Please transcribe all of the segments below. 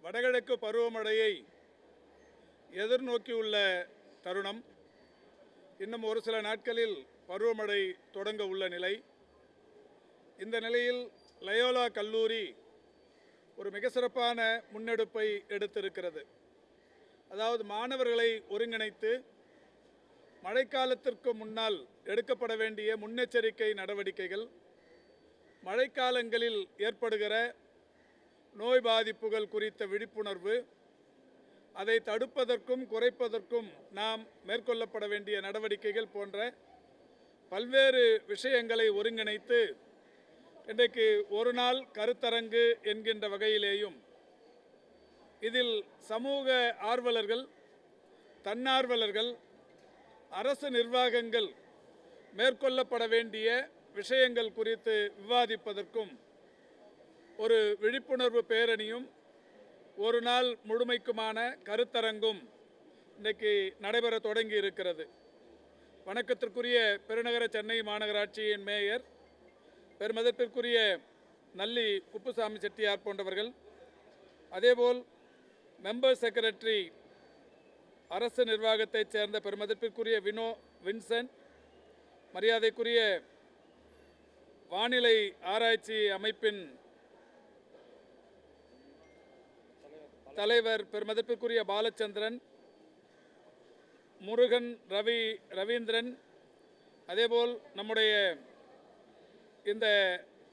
வடகிழக்கு பருவமழையை எதிர்நோக்கியுள்ள தருணம். இன்னும் ஒரு சில நாட்களில் பருவமழை தொடங்க உள்ள நிலை. இந்த நிலையில் லயோலா கல்லூரி ஒரு மிக சிறப்பான முன்னெடுப்பை எடுத்திருக்கிறது. அதாவது மாணவர்களை ஒருங்கிணைத்து மழைக்காலத்திற்கு முன்னால் எடுக்கப்பட வேண்டிய முன்னெச்சரிக்கை நடவடிக்கைகள், மழைக்காலங்களில் ஏற்படுகிற நோய் பாதிப்புகள் குறித்த விழிப்புணர்வு, அதை தடுப்பதற்கும் குறைப்பதற்கும் நாம் மேற்கொள்ளப்பட வேண்டிய நடவடிக்கைகள் போன்ற பல்வேறு விஷயங்களை ஒருங்கிணைத்து இன்றைக்கு ஒரு நாள் கருத்தரங்கு என்கின்ற வகையிலேயும் இதில் சமூக ஆர்வலர்கள், தன்னார்வலர்கள், அரசு நிர்வாகங்கள் மேற்கொள்ளப்பட வேண்டிய விஷயங்கள் குறித்து விவாதிப்பதற்கும் ஒரு விழிப்புணர்வு பேரணியும் ஒரு நாள் முழுமைக்குமான கருத்தரங்கும் இன்றைக்கு நடைபெற தொடங்கி இருக்கிறது. வணக்கத்திற்குரிய பெருநகர சென்னை மாநகராட்சியின் மேயர் பெருமதிப்பிற்குரிய நல்லி குப்புசாமி செட்டியார் போன்றவர்கள், அதேபோல் மெம்பர் செக்ரட்டரி அரசு நிர்வாகத்தைச் சேர்ந்த பெருமதிப்பிற்குரிய வின்சென்ட், மரியாதைக்குரிய வானிலை ஆராய்ச்சி அமைப்பின் தலைவர் பெருமதிப்பிற்குரிய பாலச்சந்திரன், முருகன், ரவீந்திரன், அதேபோல் நம்முடைய இந்த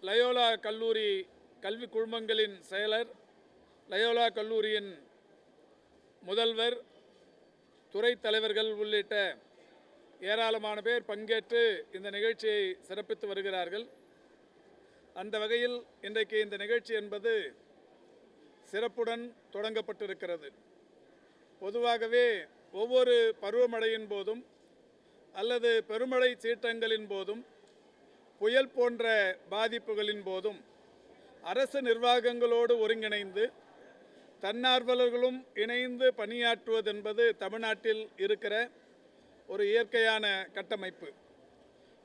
லயோலா கல்லூரி கல்வி குழுமங்களின் செயலர், லயோலா கல்லூரியின் முதல்வர், துறை தலைவர்கள் உள்ளிட்ட ஏராளமான பேர் பங்கேற்று இந்த நிகழ்ச்சியை சிறப்பித்து வருகிறார்கள். அந்த வகையில் இன்றைக்கு இந்த நிகழ்ச்சி என்பது சிறப்புடன் தொடங்கப்பட்டிருக்கிறது. பொதுவாகவே ஒவ்வொரு பருவமழையின் போதும் அல்லது பெருமழை சீற்றங்களின் போதும், புயல் போன்ற பாதிப்புகளின் போதும் அரசு நிர்வாகங்களோடு ஒருங்கிணைந்து தன்னார்வலர்களும் இணைந்து பணியாற்றுவது என்பது தமிழ்நாட்டில் இருக்கிற ஒரு இயற்கையான கட்டமைப்பு.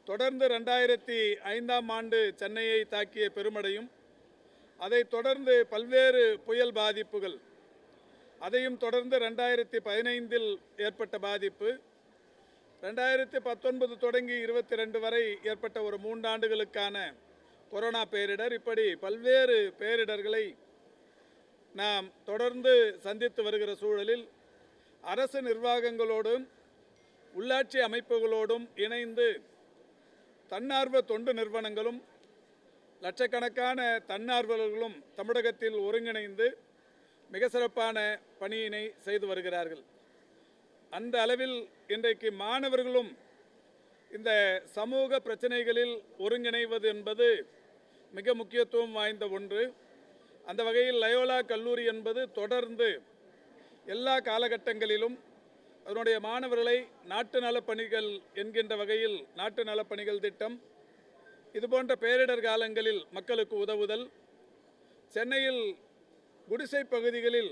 தொடர்ந்து 2005ஆம் ஆண்டு சென்னையை தாக்கிய பெருமழையும், அதைத் தொடர்ந்து பல்வேறு புயல் பாதிப்புகள், அதையும் தொடர்ந்து 2015இல் ஏற்பட்ட பாதிப்பு, 2019 தொடங்கி 22 வரை ஏற்பட்ட ஒரு 3 ஆண்டுகளுக்கான கொரோனா பேரிடர், இப்படி பல்வேறு பேரிடர்களை நாம் தொடர்ந்து சந்தித்து வருகிற சூழலில் அரசு நிர்வாகங்களோடும் உள்ளாட்சி அமைப்புகளோடும் இணைந்து தன்னார்வ தொண்டு நிறுவனங்களும் லட்சக்கணக்கான தன்னார்வலர்களும் தமிழகத்தில் ஒருங்கிணைந்து மிக சிறப்பான பணியினை செய்து வருகிறார்கள். அந்த அளவில் இன்றைக்கு மாணவர்களும் இந்த சமூக பிரச்சனைகளில் ஒருங்கிணைவது என்பது மிக முக்கியத்துவம் வாய்ந்த ஒன்று. அந்த வகையில் லயோலா கல்லூரி என்பது தொடர்ந்து எல்லா காலகட்டங்களிலும் அதனுடைய மாணவர்களை நாட்டு நலப்பணிகள் என்கின்ற வகையில் நாட்டு நலப்பணிகள் திட்டம், இதுபோன்ற பேரிடர் காலங்களில் மக்களுக்கு உதவுதல், சென்னையில் குடிசை பகுதிகளில்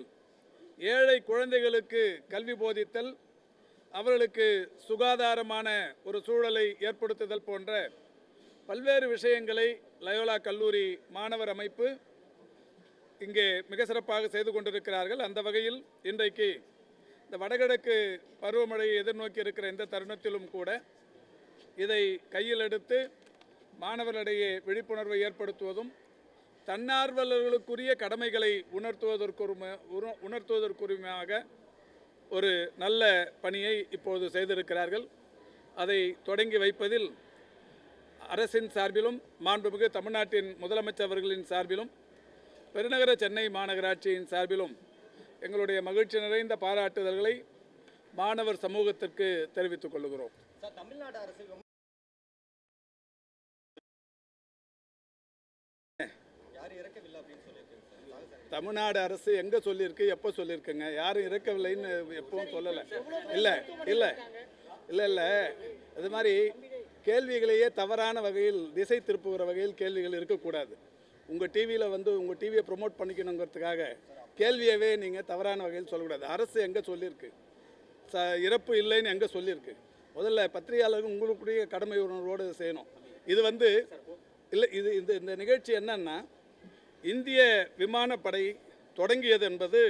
ஏழை குழந்தைகளுக்கு கல்வி போதித்தல், அவர்களுக்கு சுகாதாரமான ஒரு சூழலை ஏற்படுத்துதல் போன்ற பல்வேறு விஷயங்களை லயோலா கல்லூரி மாணவர் அமைப்பு இங்கே மிக சிறப்பாக செய்து கொண்டிருக்கிறார்கள். அந்த வகையில் இன்றைக்கு இந்த வடகிழக்கு பருவமழையை எதிர்நோக்கி இருக்கிற இந்த தருணத்திலும் கூட இதை கையில் எடுத்து மாணவர்களிடையே விழிப்புணர்வை ஏற்படுத்துவதும், தன்னார்வலர்களுக்குரிய கடமைகளை உணர்த்துவதற்குரியமாக ஒரு நல்ல பணியை இப்போது செய்திருக்கிறார்கள். அதை தொடங்கி வைப்பதில் அரசின் சார்பிலும், மாண்புமிகு தமிழ்நாட்டின் முதலமைச்சர் அவர்களின் சார்பிலும், பெருநகர சென்னை மாநகராட்சியின் சார்பிலும் எங்களுடைய மகிழ்ச்சி நிறைந்த பாராட்டுதல்களை மாணவர் சமூகத்திற்கு தெரிவித்துக் கொள்கிறோம். தமிழ்நாடு அரசு எங்க சொல்லியிருக்கு, எப்போ சொல்லியிருக்குங்க? யாரும் இறக்கவில்லைன்னு எப்பவும் சொல்லலை. இல்லை அது மாதிரி கேள்விகளையே தவறான வகையில் திசை திருப்புகிற வகையில் கேள்விகள் இருக்கக்கூடாது. உங்கள் டிவியில் உங்கள் டிவியை ப்ரொமோட் பண்ணிக்கணுங்கிறதுக்காக கேள்வியவே நீங்கள் தவறான வகையில் சொல்லக்கூடாது. அரசு எங்கே சொல்லியிருக்கு? இறப்பு இல்லைன்னு எங்கே சொல்லியிருக்கு? முதல்ல பத்திரிகையாளர்கள் உங்களுக்குரிய கடமை உணர்வோடு செய்யணும். இது இல்லை, இந்த நிகழ்ச்சி என்னன்னா, இந்திய விமானப்படை தொடங்கியது என்பது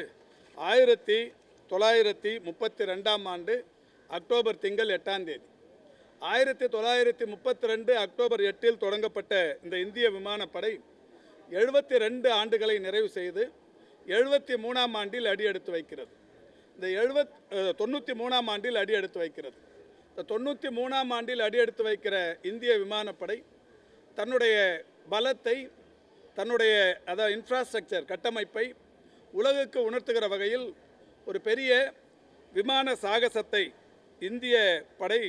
1932ஆம் ஆண்டு அக்டோபர் திங்கள் 8ஆம் தேதி. 1932 அக்டோபர் 8இல் தொடங்கப்பட்ட இந்த இந்திய விமானப்படை 72 ஆண்டுகளை நிறைவு செய்து 73ஆம் ஆண்டில் அடியெடுத்து வைக்கிறது. இந்த 93ஆம் ஆண்டில் அடியெடுத்து வைக்கிறது. இந்த 93ஆம் ஆண்டில் அடியெடுத்து வைக்கிற இந்திய விமானப்படை தன்னுடைய பலத்தை, தன்னுடைய இன்ஃப்ராஸ்ட்ரக்சர் கட்டமைப்பை உலகுக்கு உணர்த்துகிற வகையில் ஒரு பெரிய விமான சாகசத்தை, இந்திய படை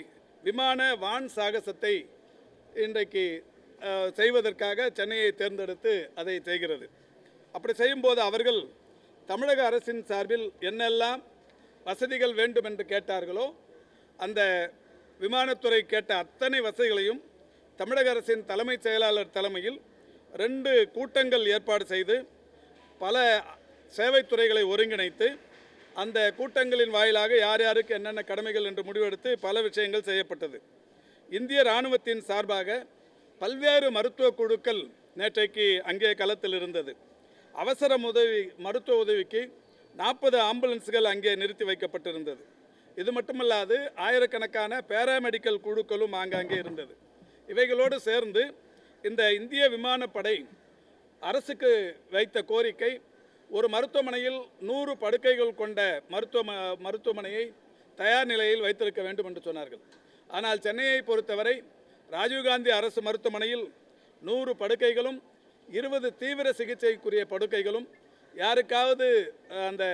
விமான வான் சாகசத்தை இன்றைக்கு செய்வதற்காக சென்னையை தேர்ந்தெடுத்து அதை செய்கிறது. அப்படி செய்யும்போது அவர்கள் தமிழக அரசின் சார்பில் என்னெல்லாம் வசதிகள் வேண்டும் என்று கேட்டார்களோ அந்த விமானத்துறை கேட்ட அத்தனை வசதிகளையும் தமிழக அரசின் தலைமைச் செயலாளர் தலைமையில் 2 கூட்டங்கள் ஏற்பாடு செய்து பல சேவைத்துறைகளை ஒருங்கிணைத்து அந்த கூட்டங்களின் வாயிலாக யார் யாருக்கு என்னென்ன கடமைகள் என்று முடிவெடுத்து பல விஷயங்கள் செய்யப்பட்டது. இந்திய இராணுவத்தின் சார்பாக பல்வேறு மருத்துவ குழுக்கள் நேற்றைக்கு அங்கே களத்தில் இருந்தது. அவசர மருத்துவ உதவிக்கு 40 ஆம்புலன்ஸ்கள் அங்கே நிறுத்தி வைக்கப்பட்டிருந்தது. இது மட்டுமல்லாது ஆயிரக்கணக்கான பேராமெடிக்கல் குழுக்களும் ஆங்காங்கே இருந்தது. இவைகளோடு சேர்ந்து இந்த இந்திய விமானப்படை அரசுக்கு வைத்த கோரிக்கை, ஒரு மருத்துவமனையில் 100 படுக்கைகள் கொண்ட மருத்துவமனையை தயார் நிலையில் வைத்திருக்க வேண்டும் என்று சொன்னார்கள். ஆனால் சென்னையை பொறுத்தவரை ராஜீவ்காந்தி அரசு மருத்துவமனையில் 100 படுக்கைகளும் 20 தீவிர சிகிச்சைக்குரிய படுக்கைகளும், யாருக்காவது அந்த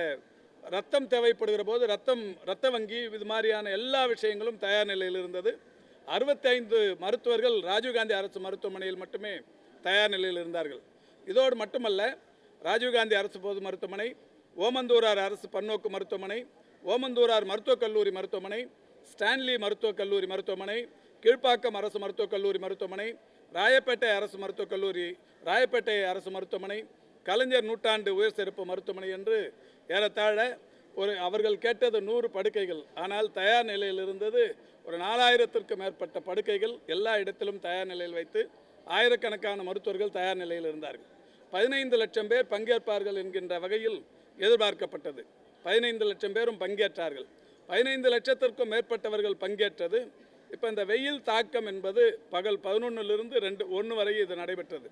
ரத்தம் தேவைப்படுகிற போது ரத்த வங்கி, இது மாதிரியான எல்லா விஷயங்களும் தயார் நிலையில் இருந்தது. 65 மருத்துவர்கள் ராஜீவ்காந்தி அரசு மருத்துவமனையில் மட்டுமே தயார் நிலையில் இருந்தார்கள். இதோடு மட்டுமல்ல, ராஜீவ்காந்தி அரசு பொது மருத்துவமனை, ஓமந்தூரார் அரசு பன்னோக்கு மருத்துவமனை, ஓமந்தூரார் மருத்துவக் கல்லூரி மருத்துவமனை, ஸ்டான்லி மருத்துவக் கல்லூரி மருத்துவமனை, கீழ்ப்பாக்கம் அரசு மருத்துவக் கல்லூரி மருத்துவமனை, ராயப்பேட்டை அரசு மருத்துவக் கல்லூரி, ராயப்பேட்டை அரசு மருத்துவமனை, கலைஞர் நூற்றாண்டு உயர் சிறப்பு மருத்துவமனை என்று ஏறத்தாழ அவர்கள் கேட்டது 100 படுக்கைகள். ஆனால் தயார் நிலையில் இருந்தது ஒரு 4000த்திற்கும் மேற்பட்ட படுக்கைகள் எல்லா இடத்திலும் தயார் நிலையில் வைத்து ஆயிரக்கணக்கான மருத்துவர்கள் தயார் நிலையில் இருந்தார்கள். 15 லட்சம் பேர் பங்கேற்பார்கள் என்கின்ற வகையில் எதிர்பார்க்கப்பட்டது. 15 லட்சம் பேரும் பங்கேற்றார்கள். 15 லட்சத்திற்கும் மேற்பட்டவர்கள் பங்கேற்றது. இப்போ இந்த வெயில் தாக்கம் என்பது பகல் 11லிருந்து 1 வரை இது நடைபெற்றது.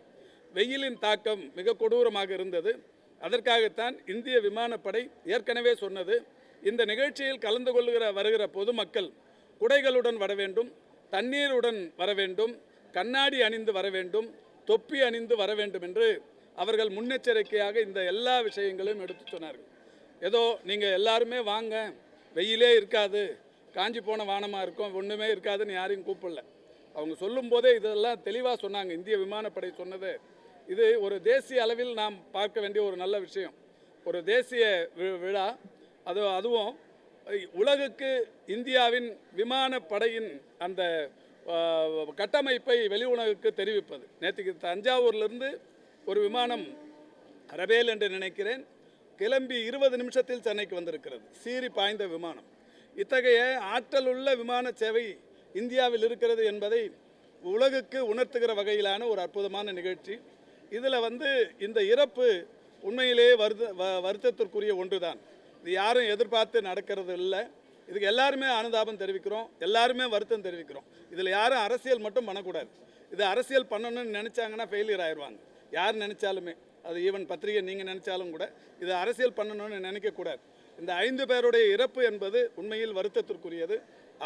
வெயிலின் தாக்கம் மிக கொடூரமாக இருந்தது. அதற்காகத்தான் இந்திய விமானப்படை ஏற்கனவே சொன்னது, இந்த நிகழ்ச்சியில் கலந்து வருகிற பொதுமக்கள் குடைகளுடன் வர வேண்டும், தண்ணீருடன் வர வேண்டும், கண்ணாடி அணிந்து வர வேண்டும், தொப்பி அணிந்து வர வேண்டும் என்று அவர்கள் முன்னெச்சரிக்கையாக இந்த எல்லா விஷயங்களையும் எடுத்து சொன்னார்கள். ஏதோ நீங்கள் எல்லாருமே வாங்க, வெயிலே இருக்காது, காஞ்சி போன வானமாக இருக்கும், ஒன்றுமே இருக்காதுன்னு யாரையும் கூப்பிடல. அவங்க சொல்லும் போதே இதெல்லாம் தெளிவாக சொன்னாங்க. இந்திய விமானப்படை சொன்னது இது ஒரு தேசிய அளவில் நாம் பார்க்க வேண்டிய ஒரு நல்ல விஷயம். ஒரு தேசிய விழா, அதுவும் உலகுக்கு இந்தியாவின் விமானப்படையின் அந்த கட்டமைப்பை வெளி உலகுக்கு தெரிவிப்பது. நேற்றுக்கு தஞ்சாவூர்லேருந்து ஒரு விமானம், ரபேல் என்று நினைக்கிறேன், கிளம்பி 20 நிமிஷத்தில் சென்னைக்கு வந்திருக்கிறது. சீறி பாய்ந்த விமானம். இத்தகைய ஆற்றல் உள்ள விமான சேவை இந்தியாவில் இருக்கிறது என்பதை உலகுக்கு உணர்த்துகிற வகையிலான ஒரு அற்புதமான நிகழ்ச்சி. இதில் இந்த இறப்பு உண்மையிலேயே வருத்தத்திற்குரிய ஒன்று தான். இது யாரும் எதிர்பார்த்து நடக்கிறது இல்லை. இதுக்கு எல்லாருமே அனுதாபம் தெரிவிக்கிறோம், எல்லாருமே வருத்தம் தெரிவிக்கிறோம். இதில் யாரும் அரசியல் மட்டும் பண்ணக்கூடாது. இது அரசியல் பண்ணணும்னு நினச்சாங்கன்னா ஃபெயிலியர் ஆயிடுவாங்க. யார் நினச்சாலுமே, அது ஈவன் பத்திரிகை நீங்கள் நினச்சாலும் கூட இது அரசியல் பண்ணணும்னு நினைக்கக்கூடாது. இந்த 5 பேருடைய இறப்பு என்பது உண்மையில் வருத்தத்திற்குரியது.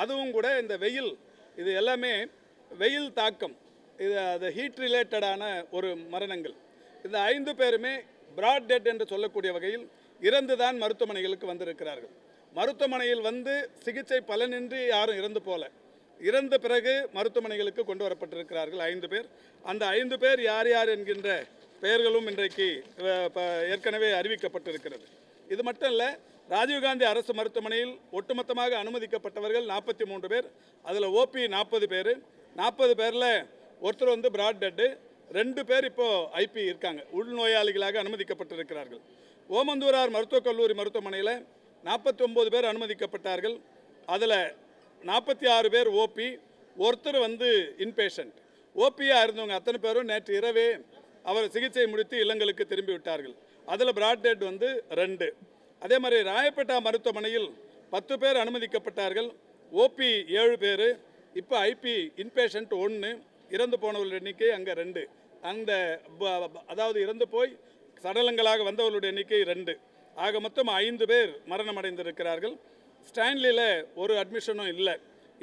அதுவும் கூட இந்த வெயில், இது எல்லாமே வெயில் தாக்கம், இது அது ஹீட் ரிலேட்டடான ஒரு மரணங்கள். இந்த 5 பேருமே பிராட் டெட் என்று சொல்லக்கூடிய வகையில் இறந்து தான் மருத்துவமனைகளுக்கு வந்திருக்கிறார்கள். மருத்துவமனையில் சிகிச்சை பலனின்றி யாரும் இறந்து போல, இறந்த பிறகு மருத்துவமனைகளுக்கு கொண்டு வரப்பட்டிருக்கிறார்கள் 5 பேர். அந்த 5 பேர் யார் யார் என்கின்ற பெயர்களும் இன்றைக்கு ஏற்கனவே அறிவிக்கப்பட்டிருக்கிறது. இது மட்டும் இல்லை, ராஜீவ்காந்தி அரசு மருத்துவமனையில் ஒட்டுமொத்தமாக அனுமதிக்கப்பட்டவர்கள் 43 பேர். அதில் ஓபி 40 பேர். 40 பேரில் ஒருத்தர் பிராட் டெட்டு, 2 பேர் இப்போது ஐபி இருக்காங்க, உள்நோயாளிகளாக அனுமதிக்கப்பட்டிருக்கிறார்கள். ஓமந்தூரார் மருத்துவக் கல்லூரி மருத்துவமனையில் 49 பேர் அனுமதிக்கப்பட்டார்கள். அதில் 46 பேர் ஓபி, ஒருத்தர் இன்பேஷண்ட். ஓபியாக இருந்தவங்க அத்தனை பேரும் நேற்று இரவே அவர் சிகிச்சை முடித்து இல்லங்களுக்கு திரும்பி விட்டார்கள். அதில் பிராட் டெட் வந்து 2. அதே மாதிரி ராயப்பேட்டா மருத்துவமனையில் 10 பேர் அனுமதிக்கப்பட்டார்கள். ஓபி 7 பேர், இப்போ ஐபி இன்பேஷண்ட் 1, இறந்து போனவர்களுடைய எண்ணிக்கை அங்கே 2. அந்த அதாவது இறந்து போய் சடலங்களாக வந்தவர்களுடைய எண்ணிக்கை 2. ஆக மொத்தம் 5 பேர் மரணம் அடைந்திருக்கிறார்கள். ஸ்டான்லியில் ஒரு அட்மிஷனும் இல்லை.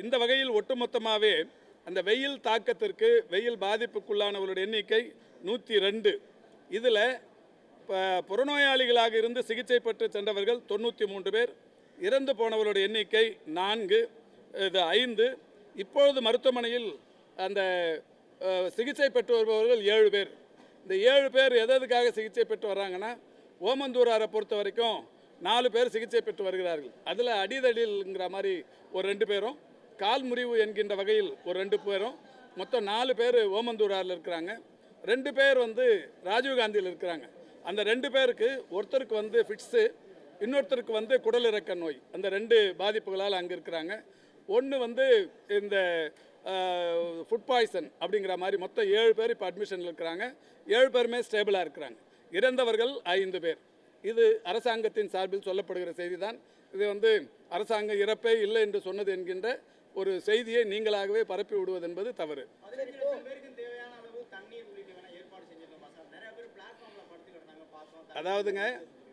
இந்த வகையில் ஒட்டுமொத்தமாகவே அந்த வெயில் தாக்கத்திற்கு, வெயில் பாதிப்புக்குள்ளானவர்களுடைய எண்ணிக்கை 102. இதில் புறநோயாளிகளாக இருந்து சிகிச்சை பெற்று சென்றவர்கள் 93 பேர், இறந்து போனவர்களுடைய எண்ணிக்கை 4, இது 5. இப்பொழுது மருத்துவமனையில் அந்த சிகிச்சை பெற்று வருபவர்கள் 7 பேர். இந்த 7 பேர் எதற்காக சிகிச்சை பெற்று வர்றாங்கன்னா, ஓமந்தூராரை பொறுத்த வரைக்கும் 4 பேர் சிகிச்சை பெற்று வருகிறார்கள். அதில் அடிதடிங்கிற மாதிரி ஒரு 2 பேரும், கால் முறிவு என்கின்ற வகையில் ஒரு 2 பேரும், மொத்தம் 4 பேர் ஓமந்தூராரில் இருக்கிறாங்க. 2 பேர் வந்து ராஜீவ்காந்தியில் இருக்கிறாங்க. அந்த 2 பேருக்கு ஒருத்தருக்கு வந்து ஃபிட்ஸு, இன்னொருத்தருக்கு வந்து குடலிறக்க நோய். அந்த 2 பாதிப்புகளால் அங்கே இருக்கிறாங்க. ஒன்று வந்து இந்த ஃபுட் பாய்சன் அப்படிங்கிற மாதிரி மொத்தம் 7 பேர் இப்போ அட்மிஷனில் இருக்கிறாங்க. 7 பேருமே ஸ்டேபிளாக இருக்கிறாங்க. இறந்தவர்கள் 5 பேர். இது அரசாங்கத்தின் சார்பில் சொல்லப்படுகிற செய்தி தான். இது வந்து அரசாங்கம் இறப்பே இல்லை என்று சொன்னது என்கின்ற ஒரு செய்தியை நீங்களாகவே பரப்பி விடுவது என்பது தவறு. அதாவதுங்க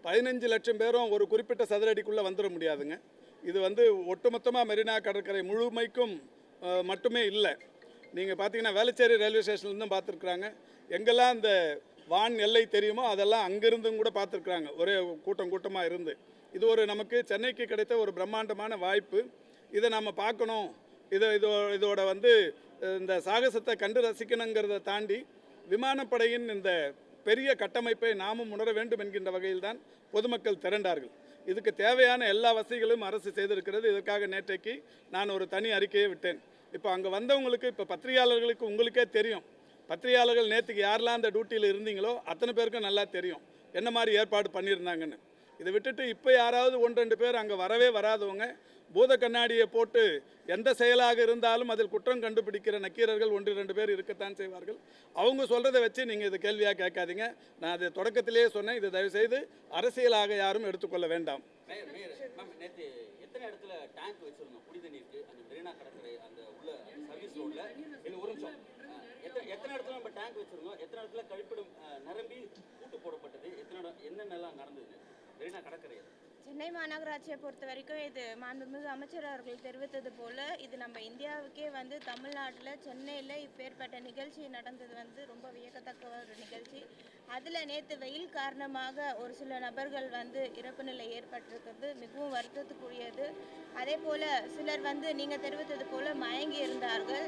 15 லட்சம் பேரும் ஒரு குறிப்பிட்ட சதுரடிக்குள்ளே வந்துட முடியாதுங்க. இது வந்து ஒட்டுமொத்தமாக மெரினா கடற்கரை முழுமைக்கும் மட்டுமே இல்லை. நீங்கள் பார்த்தீங்கன்னா வேளச்சேரி ரயில்வே ஸ்டேஷன்லேருந்தும் பார்த்துருக்குறாங்க. எங்கெல்லாம் இந்த வான் எல்லை தெரியுமோ அதெல்லாம் அங்கிருந்தும் கூட பார்த்துருக்குறாங்க, ஒரே கூட்டமாக இருந்து. இது ஒரு நமக்கு சென்னைக்கு கிடைத்த ஒரு பிரம்மாண்டமான வாய்ப்பு. இதை நம்ம பார்க்கணும். இதோட வந்து இந்த சாகசத்தை கண்டு ரசிக்கணுங்கிறத தாண்டி விமானப்படையின் இந்த பெரிய கட்டமைப்பை நாமும் உணர வேண்டும் என்கின்ற வகையில் தான் பொதுமக்கள் திரண்டார்கள். இதுக்கு தேவையான எல்லா வசதிகளும் அரசு செய்திருக்கிறது. இதற்காக நேற்றைக்கு நான் ஒரு தனி அறிக்கையை விட்டேன். இப்போ அங்கே வந்தவங்களுக்கு, இப்போ பத்திரிகையாளர்களுக்கு உங்களுக்கே தெரியும், பத்திரிகையாளர்கள் நேற்றுக்கு யாரெல்லாம் அந்த டியூட்டியில் இருந்தீங்களோ அத்தனை பேருக்கும் நல்லா தெரியும் என்ன மாதிரி ஏற்பாடு பண்ணியிருந்தாங்கன்னு. இதை விட்டுட்டு இப்போ யாராவது 1-2 பேர் அங்கே வரவே வராதவங்க பூத கண்ணாடியை போட்டு எந்த செயலாக இருந்தாலும் அதில் குற்றம் கண்டுபிடிக்கிற நக்கீரர்கள் 1-2 பேர் இருக்கத்தான் செய்வார்கள். அவங்க சொல்கிறத வச்சு நீங்கள் இது கேள்வியாக கேட்காதீங்க. நான் அதை தொடக்கத்திலேயே சொன்னேன். இது தயவுசெய்து அரசியலாக யாரும் எடுத்துக்கொள்ள வேண்டாம். எத்தனை இடத்துல டேங்க் வச்சிருந்தோம் புனித நீருக்கு அந்த மெரினா கடற்கரை அந்த உள்ள சர்வீஸ் ரோட்ல ஒரு நிமிஷம் எத்தனை இடத்துல நம்ம டேங்க் வச்சிருந்தோம், எத்தனை இடத்துல கழிப்பிடம் நிரம்பி கூட்டு போடப்பட்டது, என்னென்னலாம் நடந்தது மெரினா கடற்கரையில்? சென்னை மாநகராட்சியை பொறுத்த வரைக்கும் இது மாண்புமிகு அமைச்சர் அவர்கள் தெரிவித்தது போல் இது நம்ம இந்தியாவுக்கே வந்து தமிழ்நாட்டில் சென்னையில் இப்பேற்பட்ட நிகழ்ச்சி நடந்தது வந்து ரொம்ப வியக்கத்தக்க ஒரு நிகழ்ச்சி. அதில் நேற்று வெயில் காரணமாக ஒரு சில நபர்கள் வந்து இறப்பு நிலை ஏற்பட்டிருக்கிறது மிகவும் வருத்தத்துக்குரியது. அதே போல் சிலர் வந்து நீங்கள் தெரிவித்தது போல் மயங்கி இருந்தார்கள்.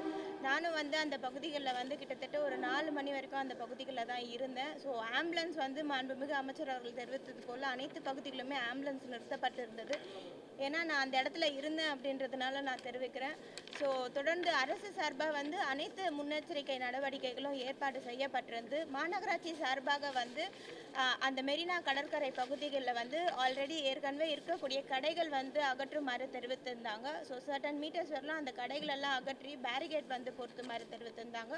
நானும் வந்து அந்த பகுதிகளில் வந்து கிட்டத்தட்ட ஒரு 4 மணி வரைக்கும் அந்த பகுதிகளில் தான் இருந்தேன். ஸோ ஆம்புலன்ஸ் வந்து மாண்புமிகு அமைச்சர் அவர்கள் தெரிவித்தது போல் அனைத்து பகுதிகளுமே ஆம்புலன்ஸ் நிறுத்தப்பட்டிருந்தது. ஏன்னா நான் அந்த இடத்துல இருந்தேன் அப்படின்றதுனால நான் தெரிவிக்கிறேன். ஸோ தொடர்ந்து அரசு சார்பாக வந்து அனைத்து முன்னெச்சரிக்கை நடவடிக்கைகளும் ஏற்பாடு செய்யப்பட்டிருந்து மாநகராட்சி சார்பாக வந்து அந்த மெரினா கடற்கரை பகுதிகளில் வந்து ஆல்ரெடி ஏற்கனவே இருக்கக்கூடிய கடைகள் வந்து அகற்றுமாறு தெரிவித்திருந்தாங்க. ஸோ சர்டன் மீட்டர்ஸ் வரலாம் அந்த கடைகளெல்லாம் அகற்றி பேரிகேட் வந்து பொருத்துமாறு தெரிவித்திருந்தாங்க.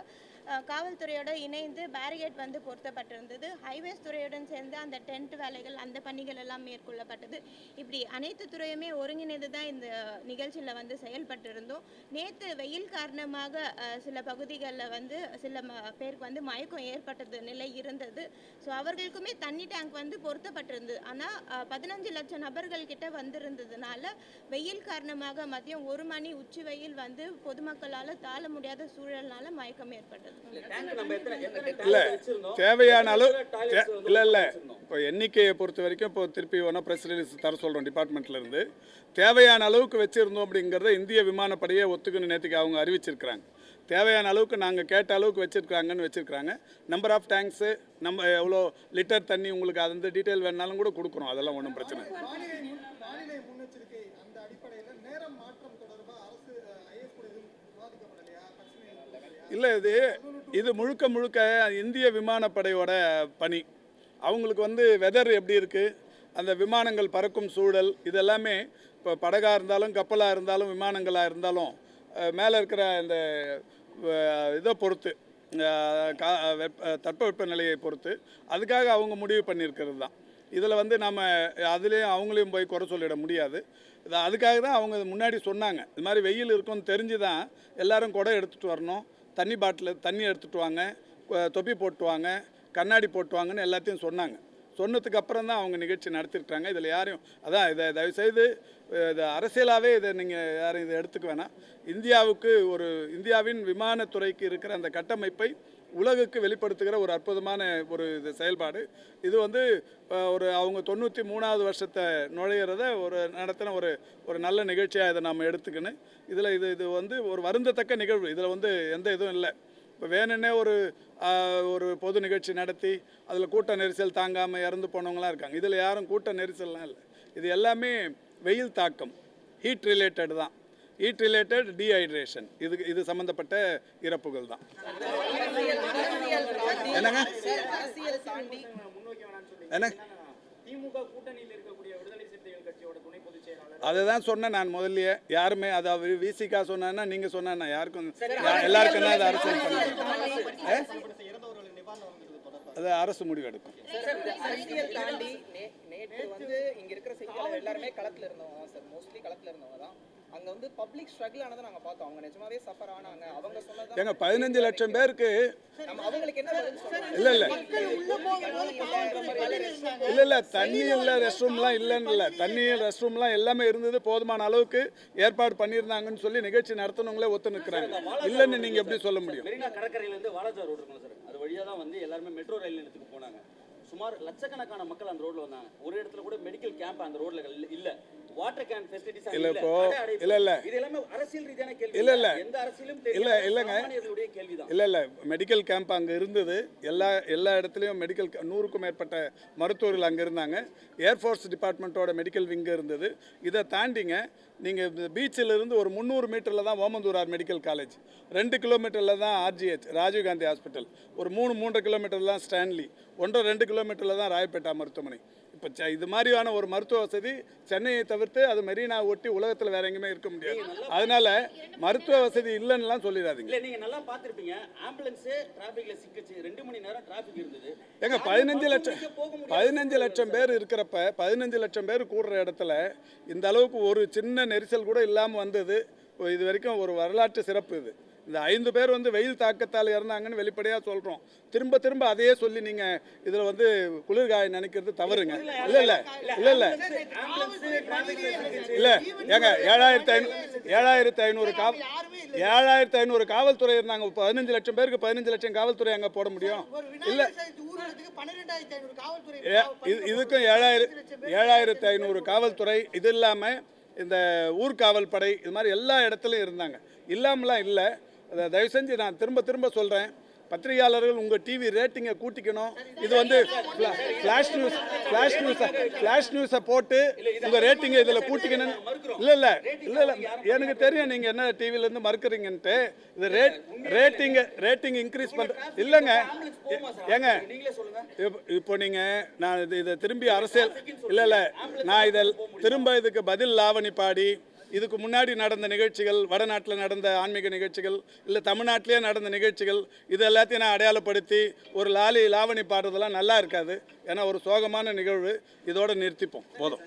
காவல்துறையோடு இணைந்து பேரிகேட் வந்து பொருத்தப்பட்டிருந்தது. ஹைவேஸ் துறையுடன் சேர்ந்து அந்த டென்ட் வேலைகள் அந்த பணிகள் எல்லாம் மேற்கொள்ளப்பட்டது. இப்படி அனைத்து துறையுமே ஒருங்கிணைந்து தான் இந்த நிகழ்ச்சியில் வந்து செயல்பட்டிருந்தோம். நேற்று வெயில் காரணமாக சில பகுதிகளில் வந்து சில பேருக்கு வந்து மயக்கம் ஏற்பட்டது நிலை இருந்தது. ஸோ அவர்களுக்குமே தண்ணி டேங்க் வந்து பொருத்தப்பட்டிருந்தது. ஆனால் 15 லட்சம் நபர்கள் கிட்ட வந்திருந்ததுனால வெயில் காரணமாக மதியம் 1 மணி உச்சி வெயில் வந்து பொதுமக்களால் தாழ முடியாத சூழல்னால மயக்கம் ஏற்பட்டது. இல்லை தேவையான அளவு இல்லை இப்போ எண்ணிக்கையை பொறுத்த வரைக்கும் இப்போ திருப்பி ஒன்றா ப்ரெஸ் ரிலீஸ் தர சொல்கிறோம் டிபார்ட்மெண்ட்லேருந்து. தேவையான அளவுக்கு வச்சுருந்தோம் அப்படிங்கிறத இந்திய விமானப்படையை ஒத்துக்குன்னு நேற்றுக்கு அவங்க அறிவிச்சிருக்கிறாங்க. தேவையான அளவுக்கு நாங்கள் கேட்ட அளவுக்கு வச்சுருக்காங்கன்னு வச்சுருக்காங்க. நம்பர் ஆஃப் டேங்க்ஸு, நம்ம எவ்வளோ லிட்டர் தண்ணி உங்களுக்கு அந்த டீட்டெயில் வேணாலும் கூட கொடுக்குறோம். அதெல்லாம் ஒன்றும் பிரச்சனை இல்லை. இது முழுக்க இந்திய விமானப்படையோட பணி. அவங்களுக்கு வந்து வெதர் எப்படி இருக்குது, அந்த விமானங்கள் பறக்கும் சூழல், இதெல்லாமே இப்போ படகாக இருந்தாலும் கப்பலாக இருந்தாலும் விமானங்களாக இருந்தாலும் மேலே இருக்கிற இந்த இதை பொறுத்து தட்பவெப்ப நிலையை பொறுத்து அதுக்காக அவங்க முடிவு பண்ணியிருக்கிறது தான். இதில் வந்து நம்ம அதுலேயும் அவங்களையும் போய் குறை சொல்லிட முடியாது. அதுக்காக தான் அவங்க முன்னாடி சொன்னாங்க, இது மாதிரி வெயில் இருக்கும்னு தெரிஞ்சு தான் எல்லாரும் குடம் எடுத்துகிட்டு வரணும், தண்ணி எடுத்துகிட்டு வாங்க, தொப்பி போட்டு வாங்க, கண்ணாடி போட்டு வாங்கன்னு எல்லாத்தையும் சொன்னாங்க. சொன்னதுக்கு அப்புறம் தான் அவங்க நிகழ்ச்சி நடத்திருக்காங்க. இதில் யாரையும் அதான் இதை தயவுசெய்து இது அரசியலாகவே இதை நீங்கள் யாரும் இதை எடுத்துக்க வேணாம். இந்தியாவின் விமானத்துறைக்கு இருக்கிற அந்த கட்டமைப்பை உலகுக்கு வெளிப்படுத்துகிற ஒரு அற்புதமான ஒரு இது செயல்பாடு. இது வந்து அவங்க 93வது வருஷத்தை நுழையிறத நடத்தின ஒரு நல்ல நிகழ்ச்சியாக இதை நம்ம எடுத்துக்கணும். இது வந்து ஒரு வருந்தத்தக்க நிகழ்வு. இதில் வந்து எந்த இதுவும் இல்லை. இப்போ வேணுன்னே ஒரு பொது நிகழ்ச்சி நடத்தி அதில் கூட்ட நெரிசல் தாங்காமல் இறந்து போனவங்களாம் இருக்காங்க. இதில் யாரும் கூட்ட நெரிசல்லாம் இல்லை. இது எல்லாமே வெயில் தாக்கம், ஹீட் ரிலேட்டட் தான். ஹீட் ரிலேட்டட் டீஹைட்ரேஷன், இது சம்மந்தப்பட்ட இறப்புகள் தான். என்னங்க என்ன அதை தான் சொன்னேன் நான் முதல்லயே. யாருமே அதை விசிகா சொன்னா நீங்கள் சொன்னா யாருக்கும் எல்லாருக்கும் தான் அது அரசியல் பண்ண அது அரசு முடிவு எடுக்கும். அரசியல் தாண்டி நேற்று வந்து இங்க இருக்கிற செய்தியாளர் எல்லாருமே களத்துல இருந்தவங்க சார், மோஸ்ட்லி களத்துல இருந்தவங்க தான். அங்க வந்து பப்ளிக் ஸ்ட்ரகிள் ஆனதை நாங்க பார்த்தோம். அவங்க நிஜமாவே சஃபர் ஆனாங்க. அவங்க சொன்னது ஏங்க 15 லட்சம் பேருக்கு நம்ம அவங்களுக்கு என்ன பதில் சொல்றோம்? இல்லை தண்ணி இல்லை, ரெஸ்ட் ரூம்லாம் இல்லைன்னு இல்லை, தண்ணி ரெஸ்ட் ரூம்லாம் எல்லாமே இருந்தது, போதுமான அளவுக்கு ஏற்பாடு பண்ணியிருந்தாங்கன்னு சொல்லி நிகழ்ச்சி நடத்தினவங்களே ஒத்து நிற்கிறாங்க. இல்லைன்னு நீங்கள் எப்படி சொல்ல முடியும்? மெரினா கடற்கரையிலேருந்து வாலாஜா ரோடு இருக்குல்ல சார், அது வழியாக தான் வந்து எல்லாருமே மெட்ரோ ரயில் நிலையத்துக்கு போனாங்க. சுமார் லட்சக்கணக்கான மக்கள் அந்த ரோட்ல வந்தாங்க. ஒரு இடத்துல கூட மெடிக்கல் கேம்ப் அந்த ரோட்ல இல்ல, வாட்டர் கேன் ஃபெசிலிட்டிஸ் இல்ல. இப்போ இல்ல இது எல்லாமே அரசியல் ரீதியான கேள்வி. இல்ல எந்த அரசியலும் இல்லங்க கேள்விதான். இல்ல மெடிக்கல் கேம்ப் அங்க இருந்தது. எல்லா இடத்துலையும் மெடிக்கல் 100க்கும் மேற்பட்ட மருத்துவர்கள் அங்கே இருந்தாங்க. ஏர்ஃபோர்ஸ் டிபார்ட்மெண்ட்டோட மெடிக்கல் விங்கு இருந்தது. இதை தாண்டிங்க நீங்கள் பீச்சில் இருந்து ஒரு 300 மீட்டரில் தான் ஓமந்தூரார் மெடிக்கல் காலேஜ், 2 கிலோமீட்டரில் தான் RGH ராஜீவ்காந்தி ஹாஸ்பிட்டல், ஒரு 3 கிலோமீட்டர் தான் ஸ்டான்லி, 1.5 கிலோமீட்டரில் தான் ராயப்பேட்டா மருத்துவமனை. இப்போ இது மாதிரியான ஒரு மருத்துவ வசதி சென்னையை தவிர்த்து அது மெரினா ஒட்டி உலகத்தில் வேற எங்கேயுமே இருக்க முடியாது. அதனால மருத்துவ வசதி இல்லைன்னுலாம் சொல்லிடாதீங்க. இல்லை, நீங்கள் நல்லா பார்த்துருப்பீங்க, ஆம்புலன்ஸு டிராஃபிக்கில் சிக்கிச்சு, 2 மணி நேரம் டிராஃபிக் இருந்தது. ஏங்க 15 லட்சம் பேர் இருக்கிறப்ப 15 லட்சம் பேர் கூடுற இடத்துல இந்த அளவுக்கு ஒரு சின்ன நெரிசல் கூட இல்லாமல் வந்தது இது வரைக்கும் ஒரு வரலாற்று சிறப்பு. இந்த 5 பேர் வந்து வெயில் தாக்கத்தால் இறந்தாங்கன்னு வெளிப்படையாக சொல்கிறோம். திரும்ப அதையே சொல்லி நீங்கள் இதில் வந்து குளிர்காய நினைக்கிறது தவறுங்க. இல்லை ஏங்க 7500 காவல்துறை இருந்தாங்க. 15 லட்சம் பேருக்கு 15 லட்சம் காவல்துறை அங்கே போட முடியும்? இல்லை, இதுக்கும் 7500 காவல்துறை. இது இல்லாமல் இந்த ஊர்காவல் படை, இது மாதிரி எல்லா இடத்துலையும் இருந்தாங்க. இல்லாமலாம் இல்லை. தயவு செஞ்சு நான் திரும்ப சொல்கிறேன், பத்திரிகையாளர்கள் உங்கள் டிவி ரேட்டிங்கை கூட்டிக்கணும். இது வந்து ஃப்ளாஷ் நியூஸை போட்டு உங்கள் ரேட்டிங்கை இதில் கூட்டிக்கணும். இல்லை எனக்கு தெரியும் நீங்கள் என்ன டிவிலேருந்து மறுக்கிறீங்கன்ட்டு. இது ரேட்டிங் இன்க்ரீஸ் பண்ணுற இல்லைங்க. ஏங்க இப்போ நீங்கள் நான் இதை திரும்பி அரசியல் இல்லை நான் திரும்ப இதுக்கு பதில் லாவணி பாடி, இதுக்கு முன்னாடி நடந்த நிகழ்ச்சிகள், வடநாட்டில் நடந்த ஆன்மீக நிகழ்ச்சிகள், இல்லை தமிழ்நாட்டிலே நடந்த நிகழ்ச்சிகள், இது எல்லாத்தையும் நான் அடையாளப்படுத்தி ஒரு லாவணி பாடுறதெல்லாம் நல்லா இருக்காது. ஏன்னா ஒரு சோகமான நிகழ்வு. இதோடு நிறுத்திப்போம், போதும்.